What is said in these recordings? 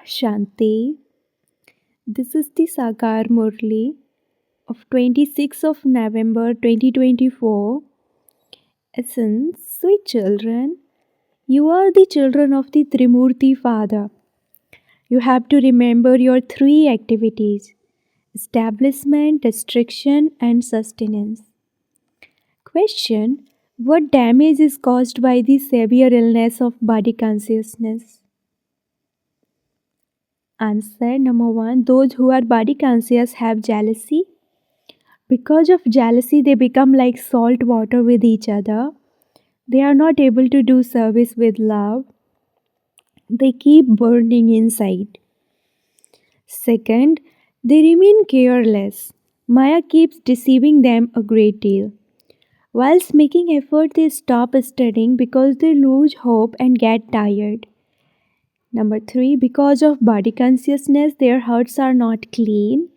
Shanti. This is the Sakar Murli of 26th of November 2024. Essence, sweet children, you are the children of the Trimurti Father. You have to remember your three activities: establishment, destruction, and sustenance. Question: what damage is caused by the severe illness of body consciousness? Answer number one: those who are body conscious have jealousy. Because of jealousy, they become like salt water with each other. They are not able to do service with love. They keep burning inside. Second, they remain careless. Maya keeps deceiving them a great deal. Whilst making effort, they stop studying because they lose hope and get tired. Number three, because of body consciousness, their hearts are not clean.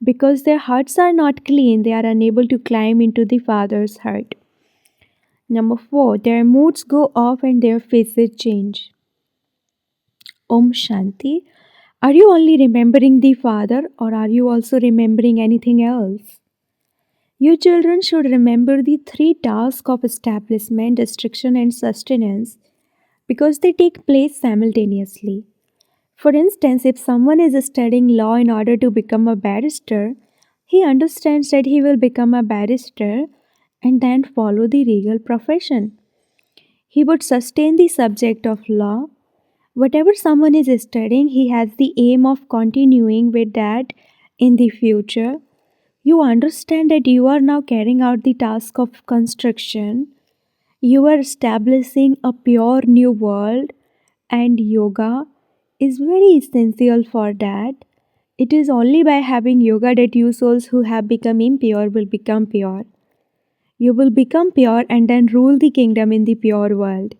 Because their hearts are not clean, they are unable to climb into the Father's heart. Number four, their moods go off and their faces change. Om Shanti. Are you only remembering the Father or are you also remembering anything else? You children should remember the three tasks of establishment, destruction, and sustenance because they take place simultaneously. For instance, if someone is studying law in order to become a barrister, he understands that he will become a barrister and then follow the legal profession. He would sustain the subject of law. Whatever someone is studying, he has the aim of continuing with that in the future. You understand that you are now carrying out the task of construction. You are establishing a pure new world, and yoga is very essential for that. It is only by having yoga that you souls who have become impure will become pure. You will become pure and then rule the kingdom in the pure world.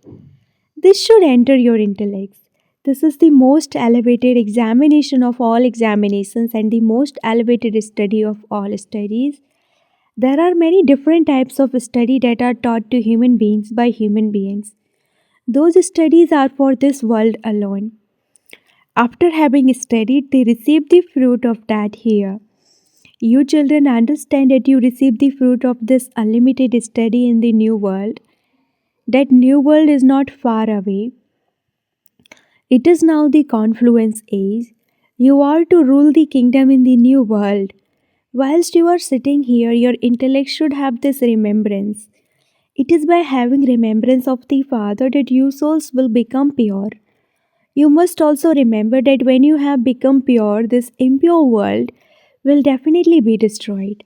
This should enter your intellects. This is the most elevated examination of all examinations and the most elevated study of all studies. There are many different types of study that are taught to human beings by human beings. Those studies are for this world alone. After having studied, they receive the fruit of that here. You children understand that you receive the fruit of this unlimited study in the new world. That new world is not far away. It is now the confluence age. You are to rule the kingdom in the new world. Whilst you are sitting here, your intellect should have this remembrance. It is by having remembrance of the Father that you souls will become pure. You must also remember that when you have become pure, this impure world will definitely be destroyed.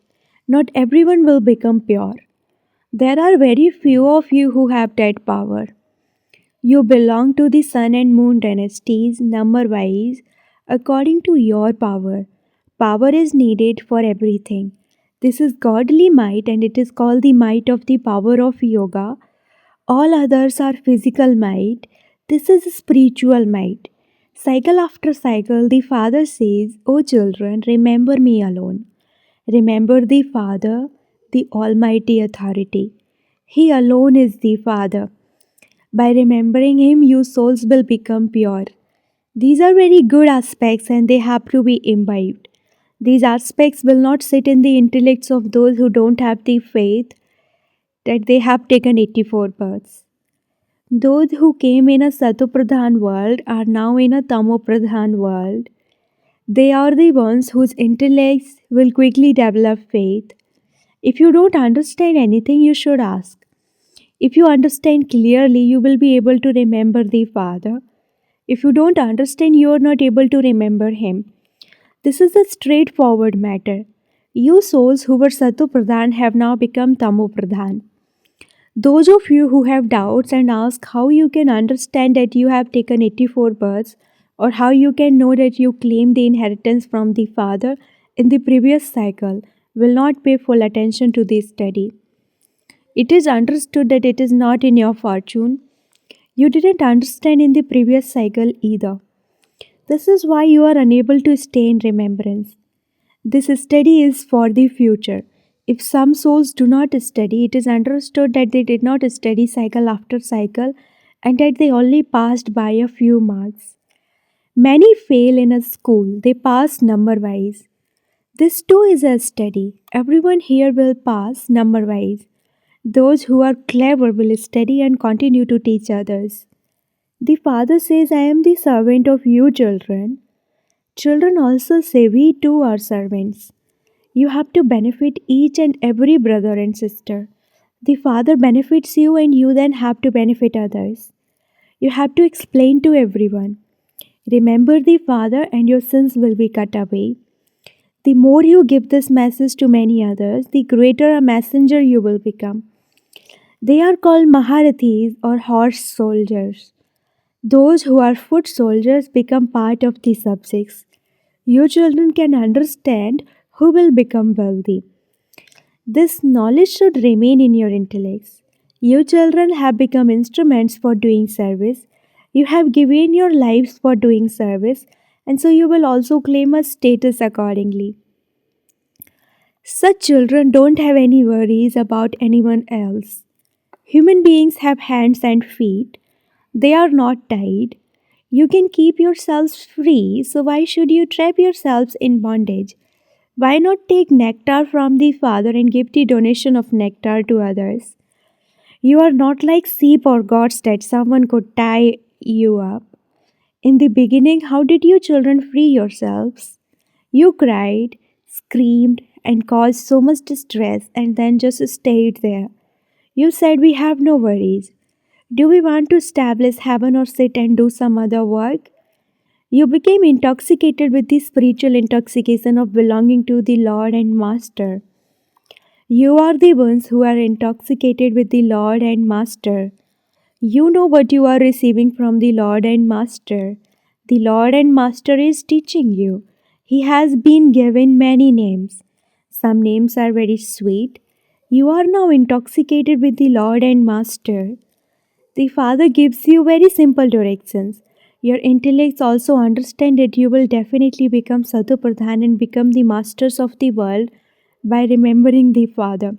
Not everyone will become pure. There are very few of you who have that power. You belong to the sun and moon dynasties number wise according to your power. Power is needed for everything. This is godly might and it is called the might of the power of yoga. All others are physical might. This is spiritual might. Cycle after cycle, the Father says, O children, remember me alone. Remember the Father, the Almighty Authority. He alone is the Father. By remembering Him, you souls will become pure. These are very good aspects and they have to be imbibed. These aspects will not sit in the intellects of those who don't have the faith that they have taken 84 births. Those who came in a Satopradhan world are now in a Tamopradhan world. They are the ones whose intellects will quickly develop faith. If you don't understand anything, you should ask. If you understand clearly, you will be able to remember the Father. If you don't understand, you are not able to remember Him. This is a straightforward matter. You souls who were Sato Pradhan have now become Tamo Pradhan. Those of you who have doubts and ask how you can understand that you have taken 84 births or how you can know that you claim the inheritance from the Father in the previous cycle will not pay full attention to this study. It is understood that it is not in your fortune. You didn't understand in the previous cycle either. This is why you are unable to stay in remembrance. This study is for the future. If some souls do not study, it is understood that they did not study cycle after cycle and that they only passed by a few marks. Many fail in a school, they pass number wise. This too is a study. Everyone here will pass number wise. Those who are clever will study and continue to teach others. The father says, I am the servant of you, children. Children also say, we too are servants. You have to benefit each and every brother and sister. The father benefits you, and you then have to benefit others. You have to explain to everyone. Remember the father, and your sins will be cut away. The more you give this message to many others, the greater a messenger you will become. They are called Maharathis or horse soldiers. Those who are foot soldiers become part of the subjects. You children can understand who will become wealthy. This knowledge should remain in your intellects. You children have become instruments for doing service. You have given your lives for doing service, and so you will also claim a status accordingly. Such children don't have any worries about anyone else. Human beings have hands and feet. They are not tied. You can keep yourselves free, so why should you trap yourselves in bondage? Why not take nectar from the Father and give the donation of nectar to others? You are not like sheep or goats that someone could tie you up. In the beginning, how did you children free yourselves? You cried, screamed, and caused so much distress and then just stayed there. You said, we have no worries. Do we want to establish heaven or sit and do some other work? You became intoxicated with the spiritual intoxication of belonging to the Lord and Master. You are the ones who are intoxicated with the Lord and Master. You know what you are receiving from the Lord and Master. The Lord and Master is teaching you. He has been given many names. Some names are very sweet. You are now intoxicated with the Lord and Master. The Father gives you very simple directions. Your intellects also understand that you will definitely become Sadhu Pradhan and become the masters of the world by remembering the Father.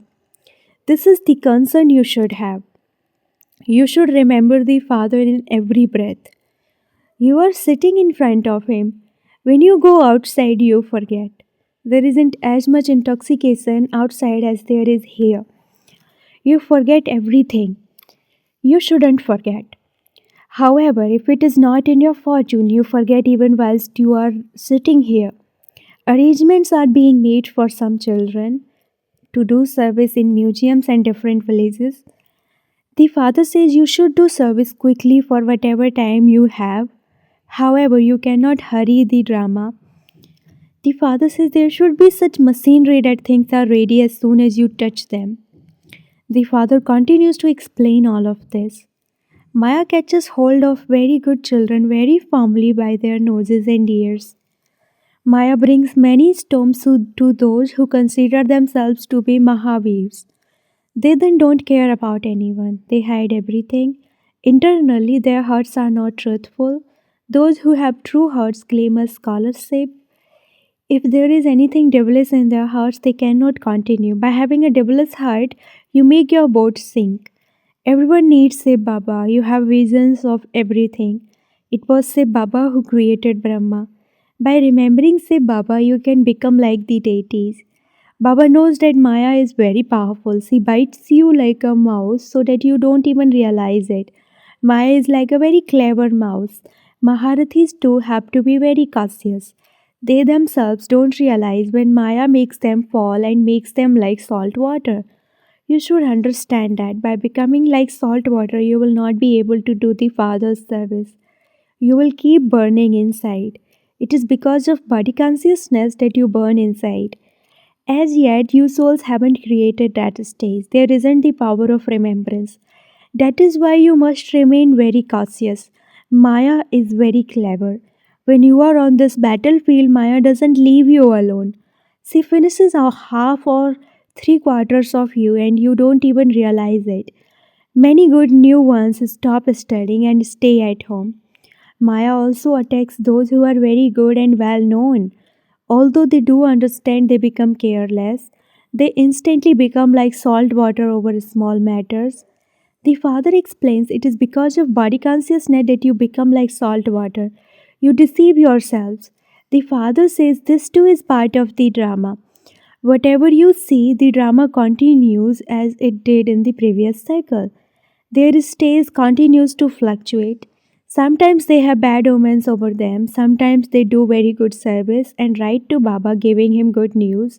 This is the concern you should have. You should remember the Father in every breath. You are sitting in front of Him. When you go outside, you forget. There isn't as much intoxication outside as there is here. You forget everything. You shouldn't forget. However, if it is not in your fortune, you forget even whilst you are sitting here. Arrangements are being made for some children to do service in museums and different villages. The father says you should do service quickly for whatever time you have. However, you cannot hurry the drama. The father says there should be such machinery that things are ready as soon as you touch them. The father continues to explain all of this. Maya catches hold of very good children very firmly by their noses and ears. Maya brings many storms to those who consider themselves to be Mahavirs. They then don't care about anyone. They hide everything. Internally, their hearts are not truthful. Those who have true hearts claim a scholarship. If there is anything devilish in their hearts, they cannot continue. By having a devilish heart, you make your boat sink. Everyone needs Shiv Baba. You have visions of everything. It was Shiv Baba who created Brahma. By remembering Shiv Baba, you can become like the deities. Baba knows that Maya is very powerful. She bites you like a mouse so that you don't even realize it. Maya is like a very clever mouse. Maharathis too have to be very cautious. They themselves don't realize when Maya makes them fall and makes them like salt water. You should understand that by becoming like salt water, you will not be able to do the Father's service. You will keep burning inside. It is because of body consciousness that you burn inside. As yet, you souls haven't created that stage. There isn't the power of remembrance. That is why you must remain very cautious. Maya is very clever. When you are on this battlefield, Maya doesn't leave you alone. She finishes a half or three quarters of you and you don't even realize it. Many good new ones stop studying and stay at home. Maya also attacks those who are very good and well known. Although they do understand, they become careless. They instantly become like salt water over small matters. The father explains it is because of body consciousness that you become like salt water. You deceive yourselves. The father says this too is part of the drama. Whatever you see, the drama continues as it did in the previous cycle. Their stays continues to fluctuate. Sometimes they have bad omens over them, sometimes they do very good service and write to Baba giving him good news.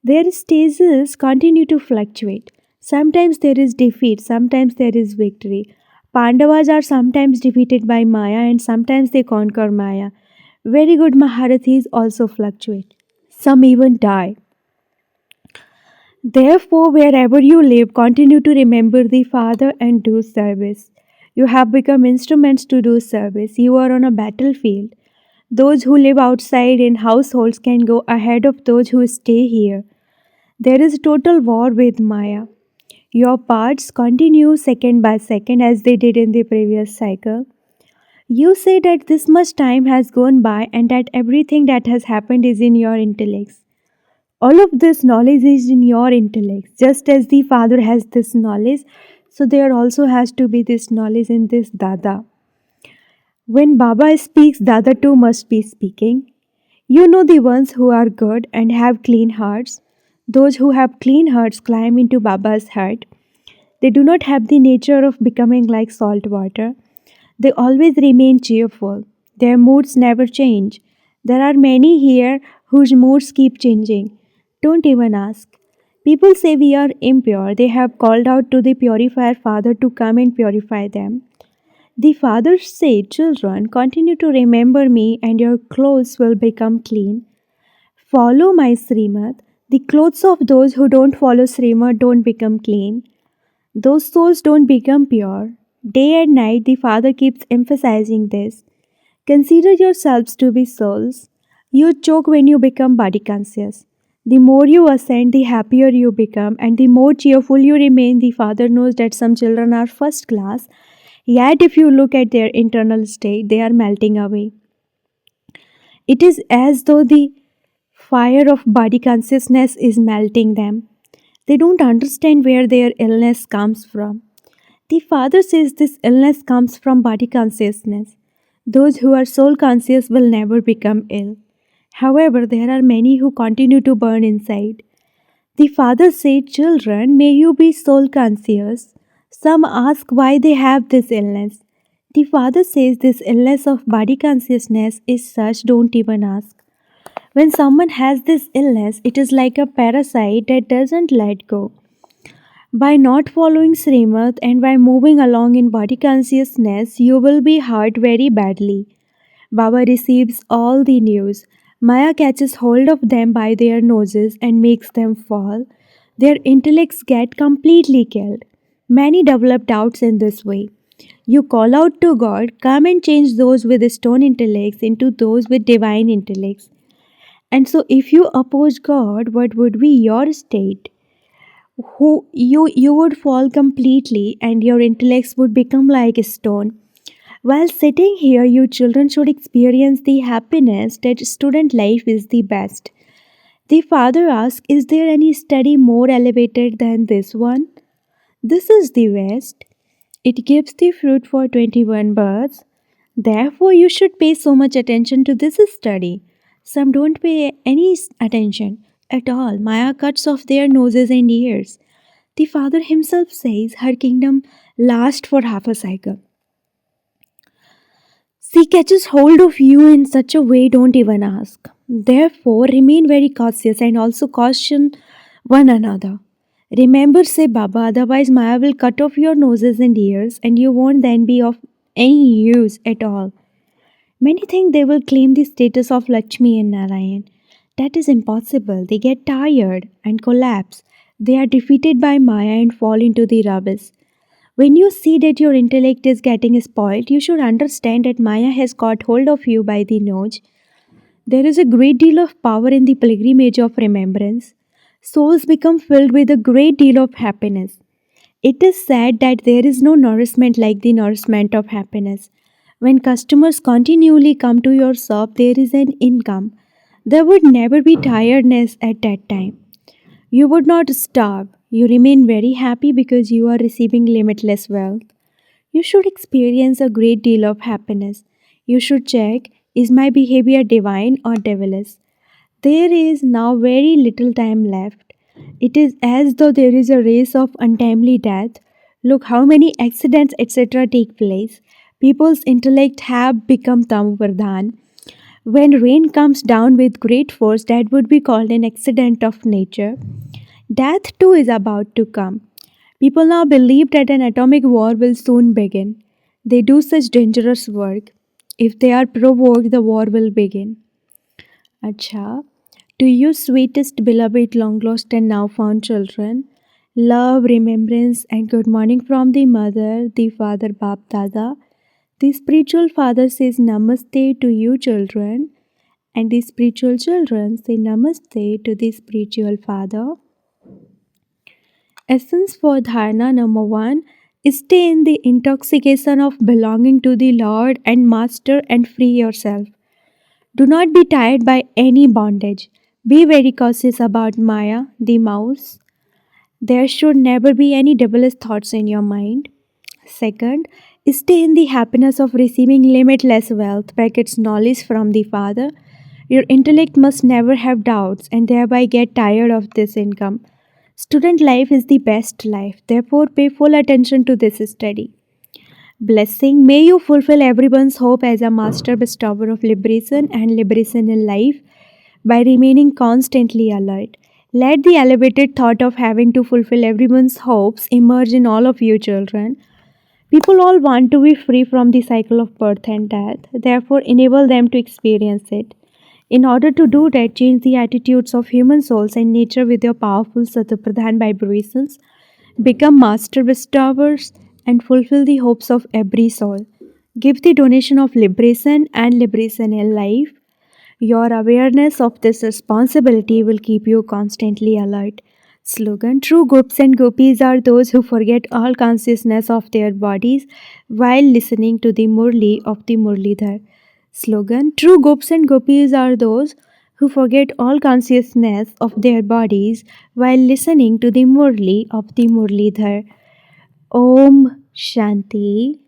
Their stages continue to fluctuate. Sometimes there is defeat, sometimes there is victory. Pandavas are sometimes defeated by Maya and sometimes they conquer Maya. Very good Maharathis also fluctuate. Some even die. Therefore, wherever you live, continue to remember the Father and do service. You have become instruments to do service. You are on a battlefield. Those who live outside in households can go ahead of those who stay here. There is total war with Maya. Your parts continue second by second as they did in the previous cycle. You say that this much time has gone by and that everything that has happened is in your intellects. All of this knowledge is in your intellect. Just as the father has this knowledge, so there also has to be this knowledge in this Dada. When Baba speaks, Dada too must be speaking. You know the ones who are good and have clean hearts. Those who have clean hearts climb into Baba's heart. They do not have the nature of becoming like salt water. They always remain cheerful. Their moods never change. There are many here whose moods keep changing. Don't even ask. People say we are impure. They have called out to the purifier Father to come and purify them. The Father said, children, continue to remember me and your clothes will become clean. Follow my Srimad. The clothes of those who don't follow Srimad don't become clean. Those souls don't become pure. Day and night, the Father keeps emphasizing this. Consider yourselves to be souls. You choke when you become body conscious. The more you ascend, the happier you become, and the more cheerful you remain. The Father knows that some children are first class, yet, if you look at their internal state, they are melting away. It is as though the fire of body consciousness is melting them. They don't understand where their illness comes from. The Father says this illness comes from body consciousness. Those who are soul conscious will never become ill. However, there are many who continue to burn inside. The Father said, children, may you be soul conscious. Some ask why they have this illness. The Father says this illness of body consciousness is such, don't even ask. When someone has this illness, it is like a parasite that doesn't let go. By not following Srimad and by moving along in body consciousness, you will be hurt very badly. Baba receives all the news. Maya catches hold of them by their noses and makes them fall. Their intellects get completely killed. Many develop doubts in this way. You call out to God, come and change those with stone intellects into those with divine intellects. And so, if you oppose God, what would be your state? You would fall completely and your intellects would become like a stone. While sitting here, you children should experience the happiness that student life is the best. The father asks, is there any study more elevated than this one? This is the best. It gives the fruit for 21 births. Therefore, you should pay so much attention to this study. Some don't pay any attention at all. Maya cuts off their noses and ears. The Father himself says her kingdom lasts for half a cycle. She catches hold of you in such a way, don't even ask. Therefore, remain very cautious and also caution one another. Remember, say Baba, otherwise Maya will cut off your noses and ears and you won't then be of any use at all. Many think they will claim the status of Lakshmi and Narayan. That is impossible. They get tired and collapse. They are defeated by Maya and fall into the rubbish. When you see that your intellect is getting spoiled, you should understand that Maya has got hold of you by the nose. There is a great deal of power in the pilgrimage of remembrance. Souls become filled with a great deal of happiness. It is said that there is no nourishment like the nourishment of happiness. When customers continually come to your shop, there is an income. There would never be tiredness at that time. You would not starve. You remain very happy because you are receiving limitless wealth. You should experience a great deal of happiness. You should check, is my behavior divine or devilish? There is now very little time left. It is as though there is a race of untimely death. Look how many accidents, etc., take place. People's intellect have become Tamuvardhan. When rain comes down with great force, that would be called an accident of nature. Death too is about to come. People now believe that an atomic war will soon begin. They do such dangerous work. If they are provoked, the war will begin. Acha. To you, sweetest, beloved, long lost, and now found children, love, remembrance, and good morning from the mother, the father, Bap Dada. The spiritual father says Namaste to you, children, and the spiritual children say Namaste to the spiritual father. Essence for dharana number one, stay in the intoxication of belonging to the Lord and Master and free yourself. Do not be tired by any bondage. Be very cautious about Maya, the mouse. There should never be any devilish thoughts in your mind. Second, stay in the happiness of receiving limitless wealth, brackets knowledge from the Father. Your intellect must never have doubts and thereby get tired of this income. Student life is the best life, therefore, pay full attention to this study. Blessing, may you fulfill everyone's hope as a master bestower of liberation and liberation in life by remaining constantly alert. Let the elevated thought of having to fulfill everyone's hopes emerge in all of you children. People all want to be free from the cycle of birth and death, therefore, enable them to experience it. In order to do that, change the attitudes of human souls and nature with your powerful Satapradhan vibrations. Become master bestowers and fulfill the hopes of every soul. Give the donation of liberation and liberation in life. Your awareness of this responsibility will keep you constantly alert. Slogan, true gopis and gopis are those who forget all consciousness of their bodies while listening to the Murli of the Murlidhar. Slogan, true gopis and gopis are those who forget all consciousness of their bodies while listening to the Murli of the Murlidhar. Om Shanti.